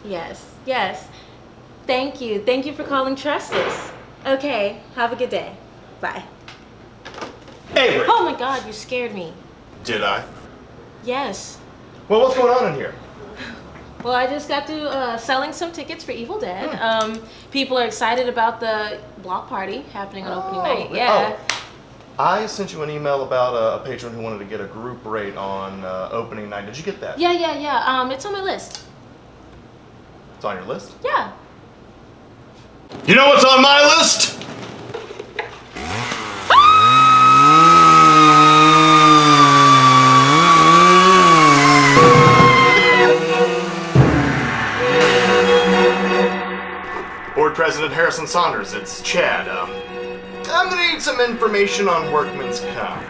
Yes, yes. Thank you. Thank you for calling Trustus. Okay, have a good day. Bye. Avery! Oh my God, you scared me. Did I? Yes. Well, what's going on in here? Well, I just got through selling some tickets for Evil Dead. People are excited about the block party happening on opening night. Yeah. Oh. I sent you an email about a patron who wanted to get a group rate on opening night. Did you get that? Yeah. It's on my list. It's on your list? Yeah. You know what's on my list? Board President Harrison Saunders, it's Chad. I'm gonna need some information on workman's comp.